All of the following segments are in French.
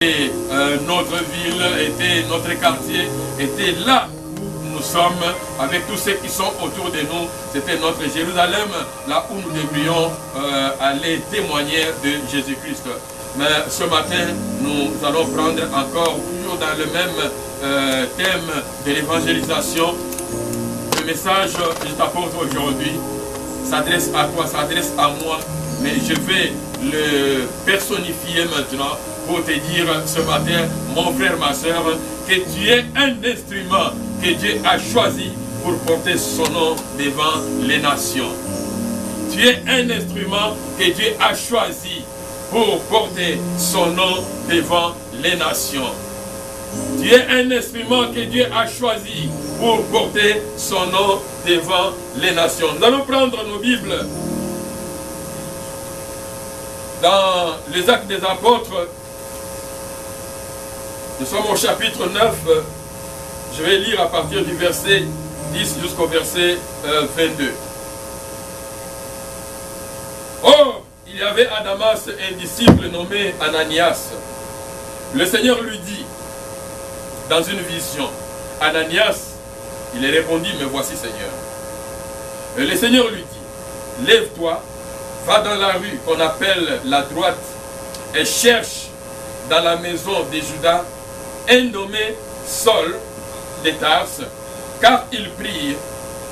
Et notre ville était, notre quartier était là où nous sommes, avec tous ceux qui sont autour de nous. C'était notre Jérusalem, là où nous devrions aller témoigner de Jésus-Christ. Mais ce matin, nous allons prendre encore, toujours dans le même thème de l'évangélisation. Le message que je t'apporte aujourd'hui s'adresse à toi, s'adresse à moi, mais je vais le personnifier maintenant pour te dire ce matin, mon frère, ma soeur, que tu es un instrument que Dieu a choisi pour porter son nom devant les nations. Tu es un instrument que Dieu a choisi pour porter son nom devant les nations. Tu es un instrument que Dieu a choisi pour porter son nom devant les nations. Nous allons prendre nos Bibles dans les Actes des Apôtres. Nous sommes au chapitre 9. Je vais lire à partir du verset 10 jusqu'au verset 22. Or, il y avait à Damas un disciple nommé Ananias. Le Seigneur lui dit, dans une vision, Ananias, il répondit, me voici Seigneur. Et le Seigneur lui dit, lève-toi, va dans la rue qu'on appelle la droite et cherche dans la maison de Judas un nommé Saul de Tarse, car il prie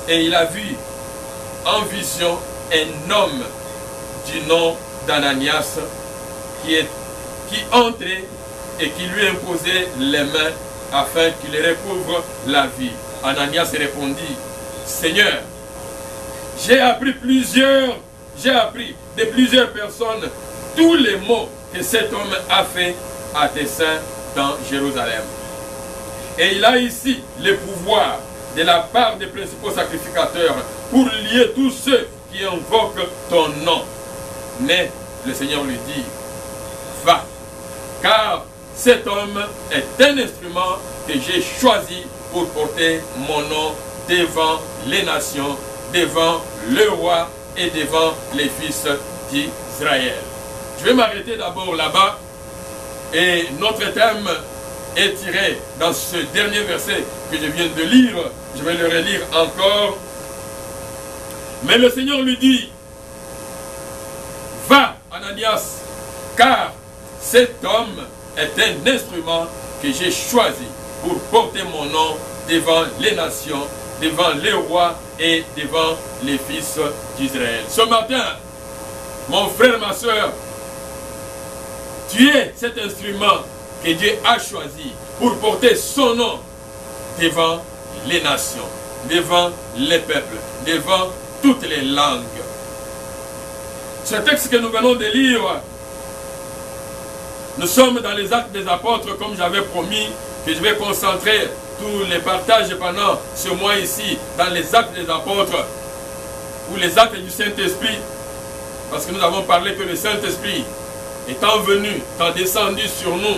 et il a vu en vision un homme du nom d'Ananias qui entrait et qui lui imposait les mains afin qu'il recouvre la vie. Ananias répondit, Seigneur, j'ai appris de plusieurs personnes tous les maux que cet homme a fait à tes saints dans Jérusalem. Et il a ici le pouvoir de la part des principaux sacrificateurs pour lier tous ceux qui invoquent ton nom. Mais le Seigneur lui dit, va, car cet homme est un instrument que j'ai choisi pour porter mon nom devant les nations, devant le roi et devant les fils d'Israël. Je vais m'arrêter d'abord là-bas. Et notre thème est tiré dans ce dernier verset que je viens de lire. Je vais le relire encore. Mais le Seigneur lui dit, va, Ananias, car cet homme est un instrument que j'ai choisi pour porter mon nom devant les nations, devant les rois et devant les fils d'Israël. Ce matin, mon frère, ma soeur, tu es cet instrument que Dieu a choisi pour porter son nom devant les nations, devant les peuples, devant toutes les langues. Ce texte que nous venons de lire, nous sommes dans les Actes des Apôtres, comme j'avais promis que je vais concentrer tous les partages pendant ce mois ici, dans les Actes des Apôtres, ou les Actes du Saint-Esprit, parce que nous avons parlé que le Saint-Esprit étant venu, étant descendu sur nous,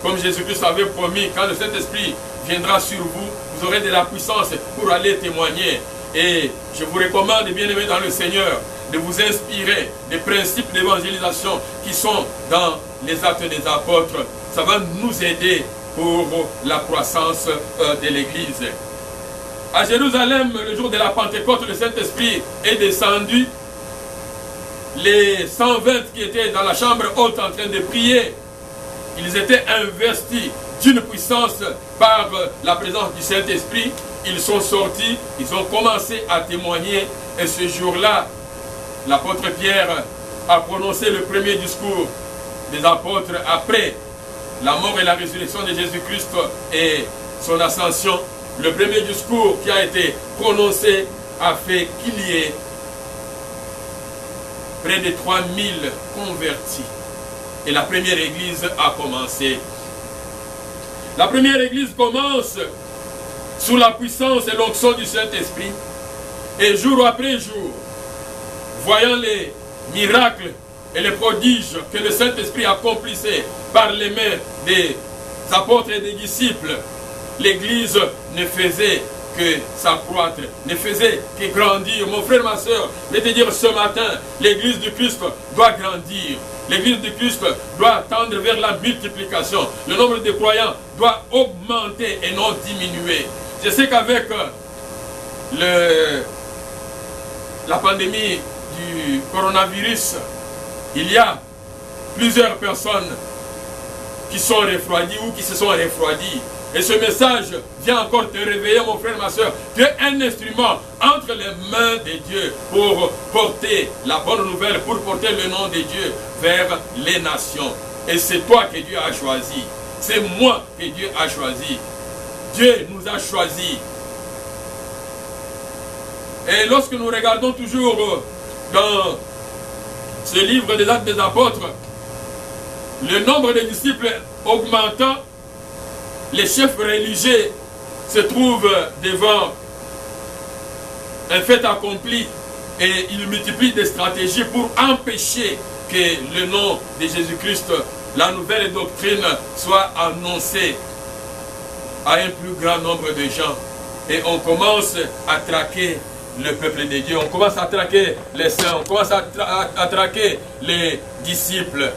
comme Jésus-Christ avait promis, quand le Saint-Esprit viendra sur vous, vous aurez de la puissance pour aller témoigner. Et je vous recommande, bien-aimés dans le Seigneur, de vous inspirer des principes d'évangélisation qui sont dans les Actes des Apôtres. Ça va nous aider pour la croissance de l'Église. À Jérusalem, le jour de la Pentecôte, le Saint-Esprit est descendu. Les 120 qui étaient dans la chambre haute en train de prier, ils étaient investis d'une puissance par la présence du Saint-Esprit. Ils sont sortis, ils ont commencé à témoigner. Et ce jour-là, l'apôtre Pierre a prononcé le premier discours des apôtres après la mort et la résurrection de Jésus-Christ et son ascension. Le premier discours qui a été prononcé a fait qu'il y ait près de 3000 convertis. Et la première église a commencé. La première église commence sous la puissance et l'onction du Saint-Esprit. Et jour après jour, voyant les miracles et les prodiges que le Saint-Esprit accomplissait par les mains des apôtres et des disciples, l'église ne faisait que s'accroître, ne faisait que grandir. Mon frère, ma soeur, je vais te dire ce matin, l'église du Christ doit grandir. L'Église de Christ doit tendre vers la multiplication. Le nombre de croyants doit augmenter et non diminuer. Je sais qu'avec la pandémie du coronavirus, il y a plusieurs personnes qui sont refroidies ou qui se sont refroidies. Et ce message vient encore te réveiller, mon frère, ma soeur. Tu es un instrument entre les mains de Dieu pour porter la bonne nouvelle, pour porter le nom de Dieu vers les nations. Et c'est toi que Dieu a choisi. C'est moi que Dieu a choisi. Dieu nous a choisis. Et lorsque nous regardons toujours dans ce livre des Actes des Apôtres, le nombre de disciples augmentant, les chefs religieux se trouvent devant un fait accompli et ils multiplient des stratégies pour empêcher que le nom de Jésus-Christ, la nouvelle doctrine, soit annoncée à un plus grand nombre de gens. Et on commence à traquer le peuple de Dieu, on commence à traquer les saints, on commence à traquer les disciples.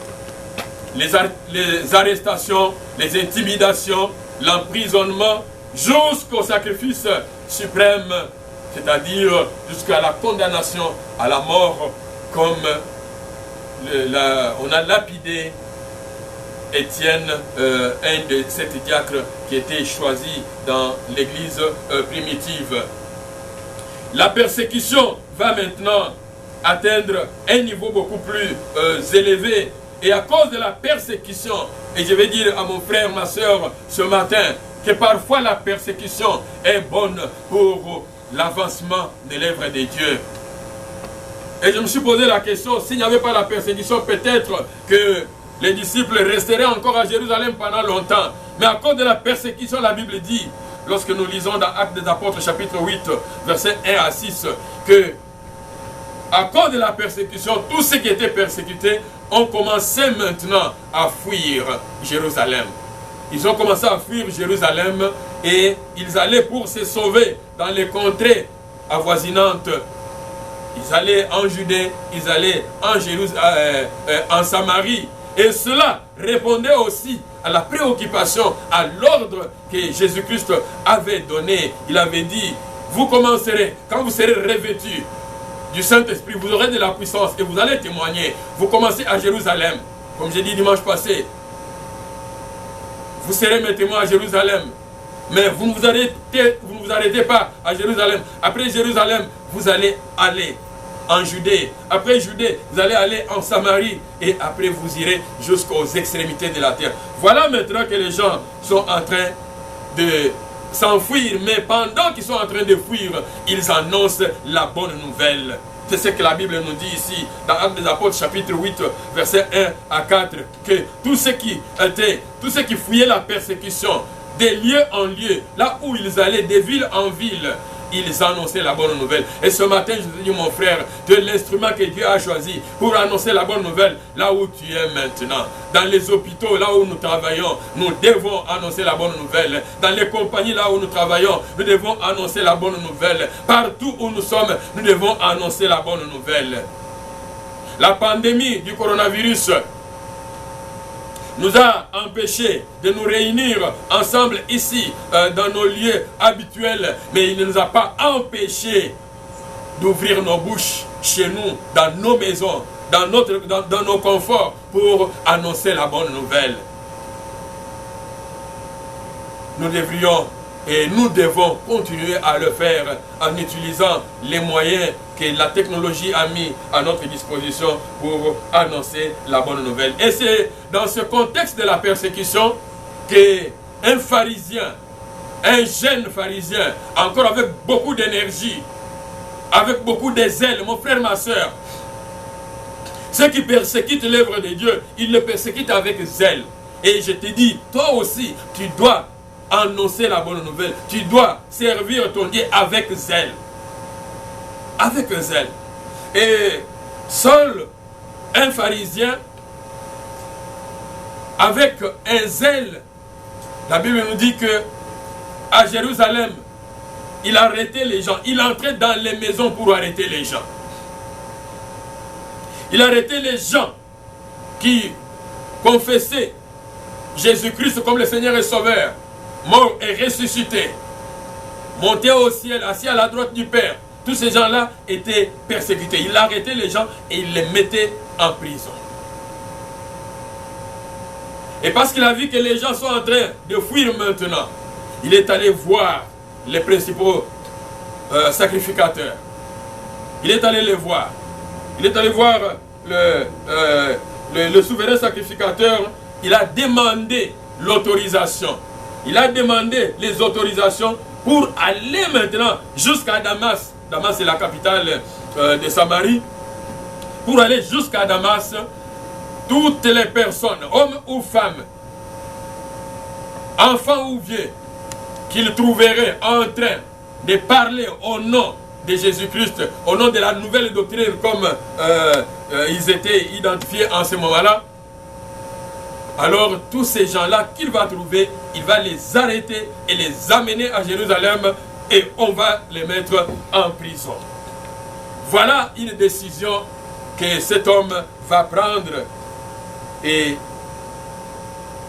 Les arrestations, les intimidations, l'emprisonnement, jusqu'au sacrifice suprême, c'est-à-dire jusqu'à la condamnation à la mort, comme on a lapidé Étienne, un de ces diacres qui était choisi dans l'église primitive. La persécution va maintenant atteindre un niveau beaucoup plus élevé. Et à cause de la persécution, et je vais dire à mon frère, ma soeur, ce matin, que parfois la persécution est bonne pour l'avancement de l'œuvre de Dieu. Et je me suis posé la question, s'il n'y avait pas la persécution, peut-être que les disciples resteraient encore à Jérusalem pendant longtemps. Mais à cause de la persécution, la Bible dit, lorsque nous lisons dans Actes des Apôtres, chapitre 8, versets 1 à 6, que à cause de la persécution, tous ceux qui étaient persécutés ont commencé maintenant à fuir Jérusalem. Ils ont commencé à fuir Jérusalem et ils allaient pour se sauver dans les contrées avoisinantes. Ils allaient en Judée, ils allaient en Jérusalem, en Samarie. Et cela répondait aussi à la préoccupation, à l'ordre que Jésus-Christ avait donné. Il avait dit, vous commencerez, quand vous serez revêtus du Saint-Esprit, vous aurez de la puissance et vous allez témoigner. Vous commencez à Jérusalem, comme j'ai dit dimanche passé. Vous serez mes témoins à Jérusalem. Mais vous ne vous arrêtez pas à Jérusalem. Après Jérusalem, vous allez aller en Judée. Après Judée, vous allez aller en Samarie. Et après, vous irez jusqu'aux extrémités de la terre. Voilà maintenant que les gens sont en train de s'enfuir, mais pendant qu'ils sont en train de fuir, ils annoncent la bonne nouvelle. C'est ce que la Bible nous dit ici, dans Actes des Apôtres, chapitre 8, versets 1 à 4, que tous ceux qui fuyaient la persécution, des lieux en lieu, là où ils allaient, des villes en ville, ils annonçaient la bonne nouvelle. Et ce matin, je te dis, mon frère, tu es l'instrument que Dieu a choisi pour annoncer la bonne nouvelle là où tu es maintenant. Dans les hôpitaux, là où nous travaillons, nous devons annoncer la bonne nouvelle. Dans les compagnies, là où nous travaillons, nous devons annoncer la bonne nouvelle. Partout où nous sommes, nous devons annoncer la bonne nouvelle. La pandémie du coronavirus nous a empêchés de nous réunir ensemble ici, dans nos lieux habituels, mais il ne nous a pas empêchés d'ouvrir nos bouches chez nous, dans nos maisons, dans nos conforts, pour annoncer la bonne nouvelle. Nous devrions et nous devons continuer à le faire en utilisant les moyens que la technologie a mis à notre disposition pour annoncer la bonne nouvelle. Et c'est dans ce contexte de la persécution qu'un pharisien, un jeune pharisien, encore avec beaucoup d'énergie, avec beaucoup de zèle, mon frère, ma soeur, ceux qui persécutent l'œuvre de Dieu, ils le persécutent avec zèle. Et je te dis, toi aussi, tu dois annoncer la bonne nouvelle. Tu dois servir ton Dieu avec zèle. Avec zèle. Et seul un pharisien, avec un zèle, la Bible nous dit que à Jérusalem, il arrêtait les gens. Il entrait dans les maisons pour arrêter les gens. Il arrêtait les gens qui confessaient Jésus-Christ comme le Seigneur et Sauveur, mort et ressuscité, monté au ciel, assis à la droite du Père, tous ces gens-là étaient persécutés. Il arrêtait les gens et il les mettait en prison. Et parce qu'il a vu que les gens sont en train de fuir maintenant, il est allé voir les principaux sacrificateurs. Il est allé les voir. Il est allé voir le souverain sacrificateur. Il a demandé l'autorisation. Il a demandé les autorisations pour aller maintenant jusqu'à Damas. Damas est la capitale de Samarie. Pour aller jusqu'à Damas, toutes les personnes, hommes ou femmes, enfants ou vieux, qu'ils trouveraient en train de parler au nom de Jésus-Christ, au nom de la nouvelle doctrine comme ils étaient identifiés en ce moment-là, alors tous ces gens-là qu'il va trouver, il va les arrêter et les amener à Jérusalem et on va les mettre en prison. Voilà une décision que cet homme va prendre et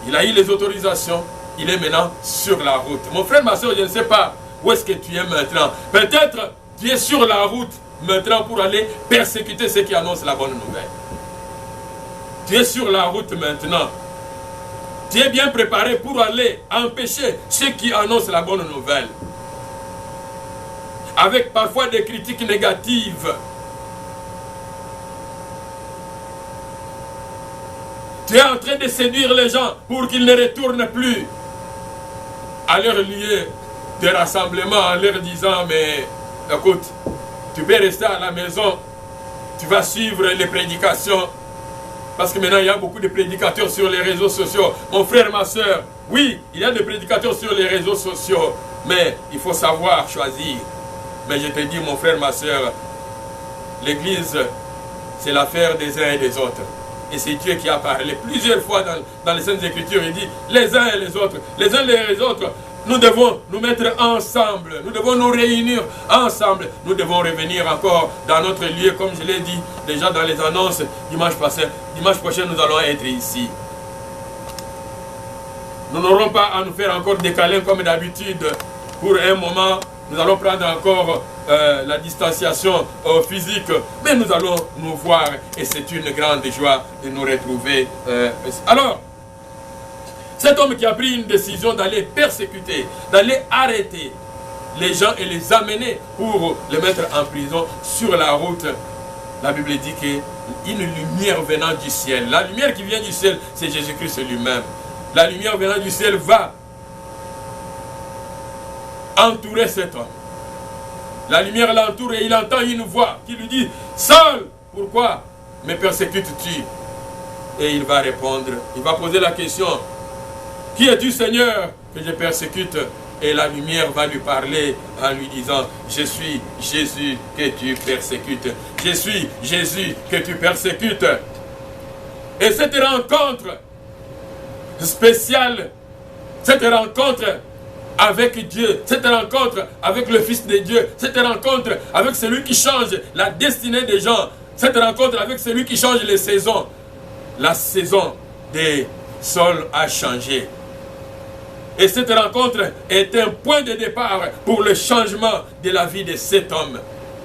il a eu les autorisations, il est maintenant sur la route. Mon frère, ma soeur, je ne sais pas où est-ce que tu es maintenant. Peut-être tu es sur la route maintenant pour aller persécuter ceux qui annoncent la bonne nouvelle. Tu es sur la route maintenant. Tu es bien préparé pour aller empêcher ceux qui annoncent la bonne nouvelle. Avec parfois des critiques négatives. Tu es en train de séduire les gens pour qu'ils ne retournent plus à leur lieu de rassemblement en leur disant, mais écoute, tu peux rester à la maison, tu vas suivre les prédications. Parce que maintenant, il y a beaucoup de prédicateurs sur les réseaux sociaux. Mon frère, ma soeur, oui, il y a des prédicateurs sur les réseaux sociaux. Mais il faut savoir choisir. Mais je te dis, mon frère, ma soeur, l'Église, c'est l'affaire des uns et des autres. Et c'est Dieu qui a parlé plusieurs fois dans les Saintes Écritures. Il dit, les uns et les autres, les uns et les autres, nous devons nous mettre ensemble, nous devons nous réunir ensemble, nous devons revenir encore dans notre lieu, comme je l'ai dit déjà dans les annonces dimanche passé. Dimanche prochain, nous allons être ici. Nous n'aurons pas à nous faire encore des câlins comme d'habitude. Pour un moment, nous allons prendre encore la distanciation physique, mais nous allons nous voir et c'est une grande joie de nous retrouver. Alors, cet homme qui a pris une décision d'aller persécuter, d'aller arrêter les gens et les amener pour les mettre en prison sur la route, la Bible dit qu'une lumière venant du ciel, la lumière qui vient du ciel, c'est Jésus-Christ lui-même. La lumière venant du ciel va entourer cet homme. La lumière l'entoure et il entend une voix qui lui dit, Saul, pourquoi me persécutes-tu? Et il va répondre, il va poser la question, qui es-tu, Seigneur, que je persécute? Et la lumière va lui parler en lui disant, je suis Jésus que tu persécutes. Je suis Jésus que tu persécutes. Et cette rencontre spéciale, cette rencontre avec Dieu, cette rencontre avec le Fils de Dieu, cette rencontre avec celui qui change la destinée des gens, cette rencontre avec celui qui change les saisons. La saison de Saul a changé. Et cette rencontre est un point de départ pour le changement de la vie de cet homme,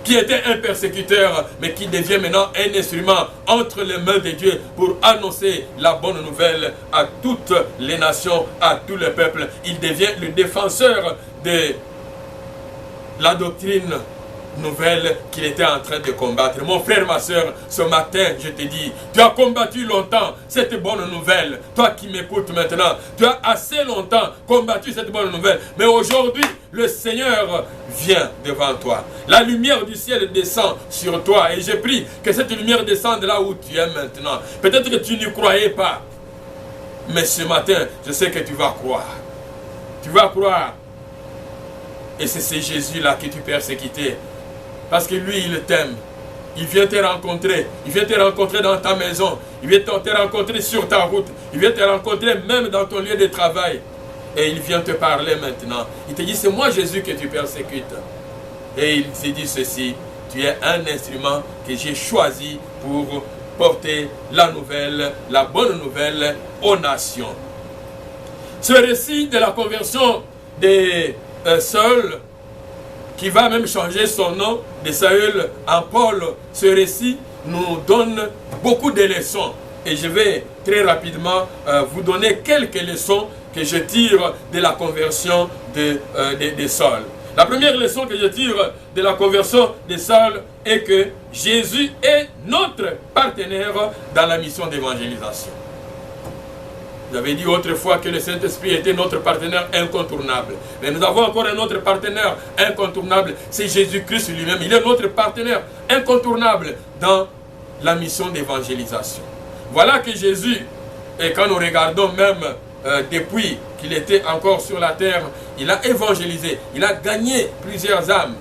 qui était un persécuteur, mais qui devient maintenant un instrument entre les mains de Dieu pour annoncer la bonne nouvelle à toutes les nations, à tous les peuples. Il devient le défenseur de la doctrine nouvelle qu'il était en train de combattre. Mon frère, ma soeur, ce matin, je te dis, tu as combattu longtemps cette bonne nouvelle. Toi qui m'écoutes maintenant, tu as assez longtemps combattu cette bonne nouvelle. Mais aujourd'hui, le Seigneur vient devant toi. La lumière du ciel descend sur toi. Et je prie que cette lumière descende là où tu es maintenant. Peut-être que tu n'y croyais pas. Mais ce matin, je sais que tu vas croire. Tu vas croire. Et c'est ce Jésus-là que tu persécutais. Parce que lui, il t'aime. Il vient te rencontrer. Il vient te rencontrer dans ta maison. Il vient te rencontrer sur ta route. Il vient te rencontrer même dans ton lieu de travail. Et il vient te parler maintenant. Il te dit, c'est moi Jésus que tu persécutes. Et il te dit ceci, tu es un instrument que j'ai choisi pour porter la nouvelle, la bonne nouvelle aux nations. Ce récit de la conversion de Saül, qui va même changer son nom de Saül en Paul, ce récit nous donne beaucoup de leçons. Et je vais très rapidement vous donner quelques leçons que je tire de la conversion de Saül. La première leçon que je tire de la conversion de Saül est que Jésus est notre partenaire dans la mission d'évangélisation. J'avais dit autrefois que le Saint-Esprit était notre partenaire incontournable. Mais nous avons encore un autre partenaire incontournable, c'est Jésus-Christ lui-même. Il est notre partenaire incontournable dans la mission d'évangélisation. Voilà que Jésus, et quand nous regardons même depuis qu'il était encore sur la terre, il a évangélisé, il a gagné plusieurs âmes.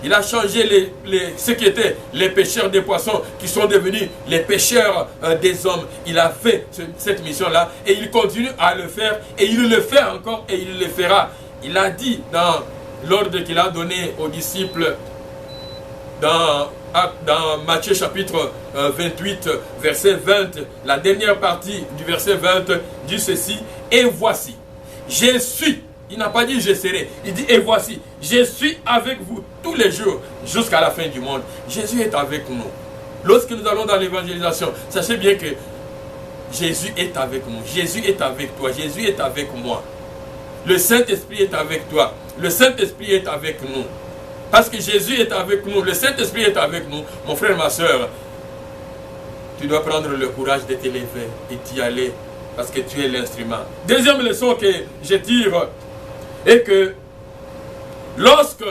Il a changé ceux qui étaient les pêcheurs des poissons, qui sont devenus les pêcheurs des hommes. Il a fait cette mission-là et il continue à le faire et il le fait encore et il le fera. Il a dit dans l'ordre qu'il a donné aux disciples dans Matthieu chapitre 28, verset 20, la dernière partie du verset 20 dit ceci: et voici, je suis. Il n'a pas dit je serai. Il dit et voici, je suis avec vous tous les jours jusqu'à la fin du monde. Jésus est avec nous. Lorsque nous allons dans l'évangélisation, sachez bien que Jésus est avec nous. Jésus est avec toi. Jésus est avec moi. Le Saint-Esprit est avec toi. Le Saint-Esprit est avec nous. Parce que Jésus est avec nous. Le Saint-Esprit est avec nous. Mon frère, ma soeur, tu dois prendre le courage de t'élever et d'y aller. Parce que tu es l'instrument. Deuxième leçon que je tire est que lorsque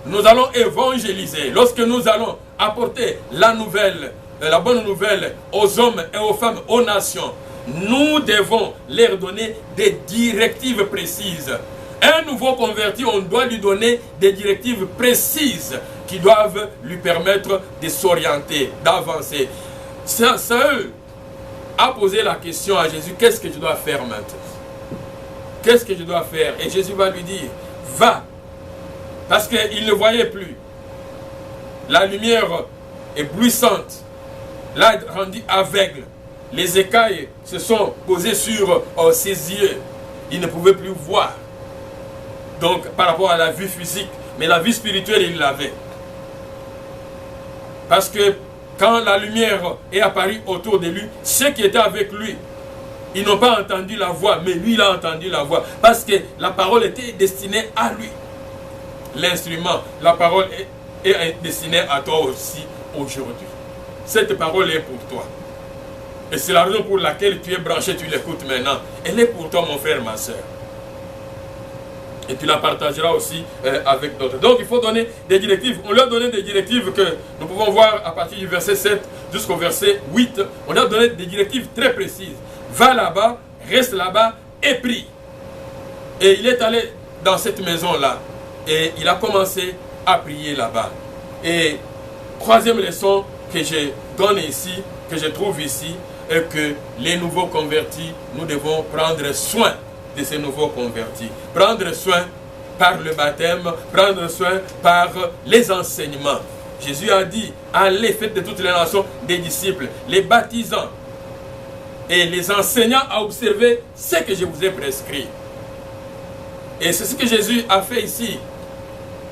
nous allons évangéliser, lorsque nous allons apporter la nouvelle, la bonne nouvelle aux hommes et aux femmes, aux nations, nous devons leur donner des directives précises. Un nouveau converti, on doit lui donner des directives précises qui doivent lui permettre de s'orienter, d'avancer. Saül a posé la question à Jésus: qu'est-ce que je dois faire maintenant? Qu'est-ce que je dois faire? Et Jésus va lui dire: va. Parce qu'il ne voyait plus. La lumière éblouissante l'a rendu aveugle. Les écailles se sont posées sur ses yeux. Il ne pouvait plus voir. Donc, par rapport à la vue physique. Mais la vie spirituelle, il l'avait. Parce que quand la lumière est apparue autour de lui, ceux qui étaient avec lui, ils n'ont pas entendu la voix, mais lui, il a entendu la voix. Parce que la parole était destinée à lui. L'instrument, la parole est destinée à toi aussi aujourd'hui. Cette parole est pour toi. Et c'est la raison pour laquelle tu es branché, tu l'écoutes maintenant. Elle est pour toi, mon frère, ma soeur. Et tu la partageras aussi avec d'autres. Donc, il faut donner des directives. On leur a donné des directives que nous pouvons voir à partir du verset 7 jusqu'au verset 8. On leur a donné des directives très précises. Va là-bas, reste là-bas et prie. Et il est allé dans cette maison-là. Et il a commencé à prier là-bas. Et troisième leçon que je donne ici, que je trouve ici, est que les nouveaux convertis, nous devons prendre soin de ces nouveaux convertis. Prendre soin par le baptême, prendre soin par les enseignements. Jésus a dit: allez, faites de toutes les nations des disciples, les baptisant et les enseignant à observer ce que je vous ai prescrit. Et c'est ce que Jésus a fait ici.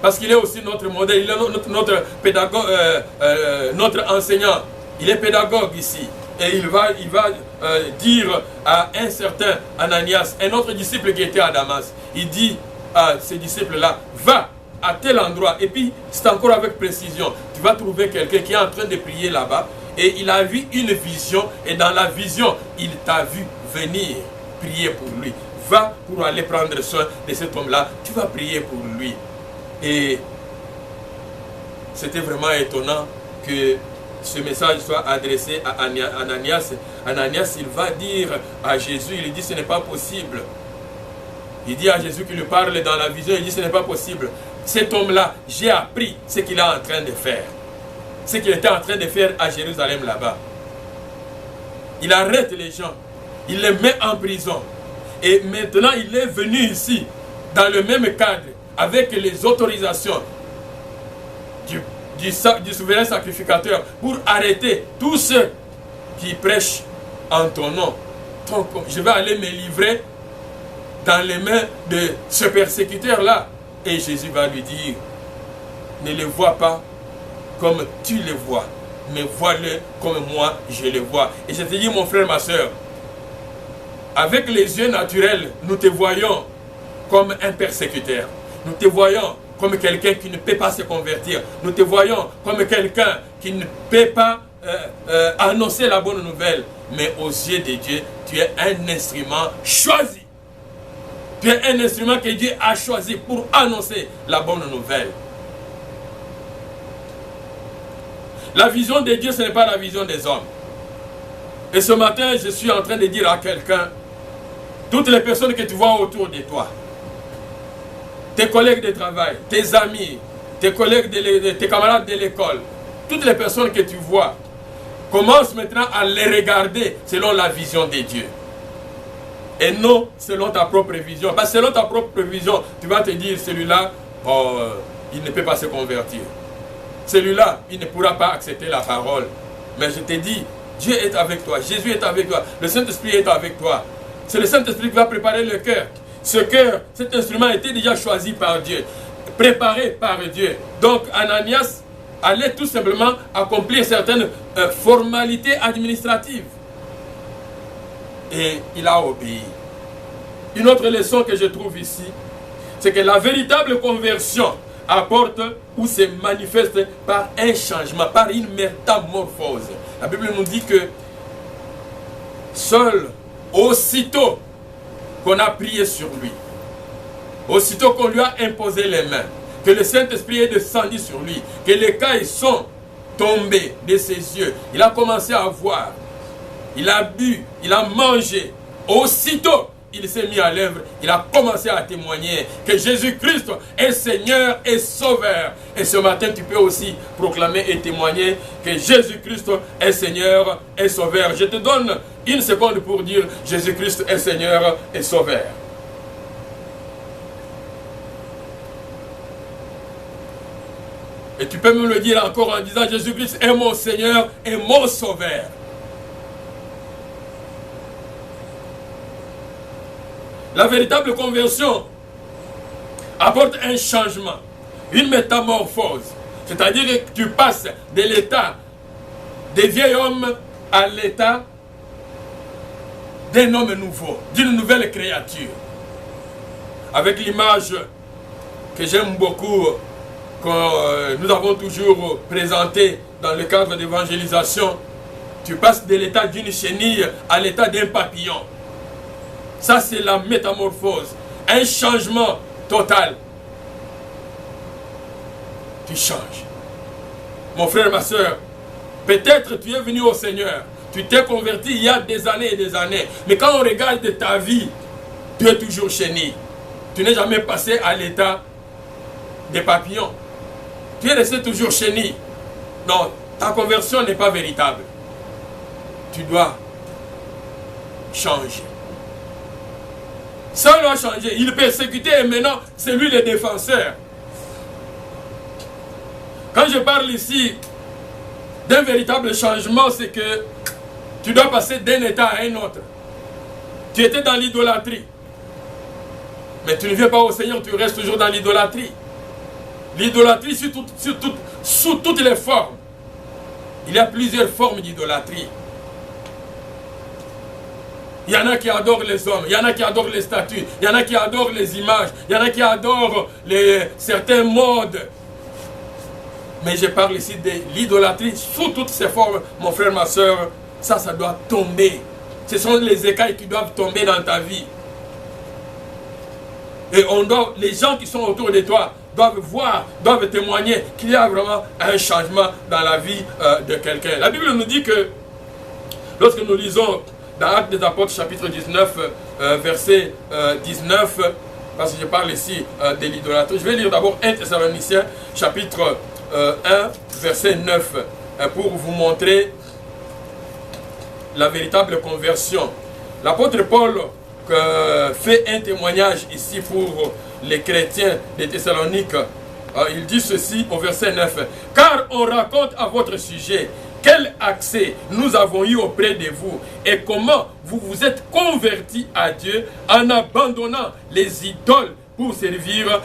Parce qu'il est aussi notre modèle, il est notre pédagogue, notre enseignant. Il est pédagogue ici. Et il va dire à un certain Ananias, un autre disciple qui était à Damas, il dit à ce disciple-là: va à tel endroit. Et puis, c'est encore avec précision. Tu vas trouver quelqu'un qui est en train de prier là-bas. Et il a vu une vision. Et dans la vision, il t'a vu venir prier pour lui. Va pour aller prendre soin de cet homme-là. Tu vas prier pour lui. Et c'était vraiment étonnant que ce message soit adressé à Ananias. Ananias, il va dire à Jésus, il dit: ce n'est pas possible. Il dit à Jésus qui lui parle dans la vision, il dit: ce n'est pas possible. Cet homme-là, j'ai appris ce qu'il est en train de faire. Ce qu'il était en train de faire à Jérusalem là-bas. Il arrête les gens. Il les met en prison. Et maintenant, il est venu ici, dans le même cadre, avec les autorisations du souverain sacrificateur, pour arrêter tous ceux qui prêchent en ton nom. Donc, je vais aller me livrer dans les mains de ce persécuteur-là. Et Jésus va lui dire, ne le vois pas comme tu le vois, mais vois-le comme moi je le vois. Et je te dis, mon frère, ma soeur, avec les yeux naturels, nous te voyons comme un persécuteur. Nous te voyons comme quelqu'un qui ne peut pas se convertir. Nous te voyons comme quelqu'un qui ne peut pas annoncer la bonne nouvelle. Mais aux yeux de Dieu, tu es un instrument choisi. Tu es un instrument que Dieu a choisi pour annoncer la bonne nouvelle. La vision de Dieu, ce n'est pas la vision des hommes. Et ce matin, je suis en train de dire à quelqu'un, toutes les personnes que tu vois autour de toi, tes collègues de travail, tes amis, tes collègues, tes camarades de l'école, toutes les personnes que tu vois, commence maintenant à les regarder selon la vision de Dieu. Et non selon ta propre vision. Parce que selon ta propre vision, tu vas te dire, celui-là, il ne peut pas se convertir. Celui-là, il ne pourra pas accepter la parole. Mais je te dis, Dieu est avec toi, Jésus est avec toi, le Saint-Esprit est avec toi. C'est le Saint-Esprit qui va préparer le cœur. Ce cœur, cet instrument a été déjà choisi par Dieu, préparé par Dieu. Donc Ananias allait tout simplement accomplir certaines formalités administratives. Et il a obéi. Une autre leçon que je trouve ici, c'est que la véritable conversion apporte ou se manifeste par un changement, par une métamorphose. La Bible nous dit que seul, aussitôt qu'on a prié sur lui, aussitôt qu'on lui a imposé les mains, que le Saint-Esprit est descendu sur lui, que les cailles sont tombées de ses yeux, il a commencé à voir, il a bu, il a mangé, aussitôt il s'est mis à l'œuvre, il a commencé à témoigner que Jésus-Christ est Seigneur et Sauveur. Et ce matin, tu peux aussi proclamer et témoigner que Jésus-Christ est Seigneur et Sauveur. Je te donne une seconde pour dire Jésus-Christ est Seigneur et Sauveur. Et tu peux me le dire encore en disant Jésus-Christ est mon Seigneur et mon Sauveur. La véritable conversion apporte un changement, une métamorphose. C'est-à-dire que tu passes de l'état des vieils hommes à l'état d'un homme nouveau, d'une nouvelle créature. Avec l'image que j'aime beaucoup, que nous avons toujours présentée dans le cadre d'évangélisation, tu passes de l'état d'une chenille à l'état d'un papillon. Ça, c'est la métamorphose. Un changement total. Tu changes. Mon frère, ma soeur, peut-être tu es venu au Seigneur. Tu t'es converti il y a des années et des années. Mais quand on regarde ta vie, tu es toujours chenille. Tu n'es jamais passé à l'état des papillons. Tu es resté toujours chenille. Non, ta conversion n'est pas véritable. Tu dois changer. Ça doit changer. Il persécutait et maintenant, c'est lui le défenseur. Quand je parle ici d'un véritable changement, c'est que tu dois passer d'un état à un autre. Tu étais dans l'idolâtrie. Mais tu ne viens pas au Seigneur, tu restes toujours dans l'idolâtrie. L'idolâtrie sous toutes les formes. Il y a plusieurs formes d'idolâtrie. Il y en a qui adorent les hommes, il y en a qui adorent les statues, il y en a qui adorent les images, il y en a qui adorent certains modes. Mais je parle ici de l'idolâtrie sous toutes ses formes, mon frère, ma soeur. Ça doit tomber. Ce sont les écailles qui doivent tomber dans ta vie. Et les gens qui sont autour de toi doivent voir, doivent témoigner qu'il y a vraiment un changement dans la vie de quelqu'un. La Bible nous dit que lorsque nous lisons dans Actes des Apôtres, chapitre 19, verset 19, parce que je parle ici de l'idolâtrie. Je vais lire d'abord 1 Thessaloniciens, chapitre 1, verset 9, pour vous montrer la véritable conversion. L'apôtre Paul fait un témoignage ici pour les chrétiens de Thessalonique. Il dit ceci au verset 9. « Car on raconte à votre sujet quel accès nous avons eu auprès de vous et comment vous vous êtes convertis à Dieu en abandonnant les idoles pour servir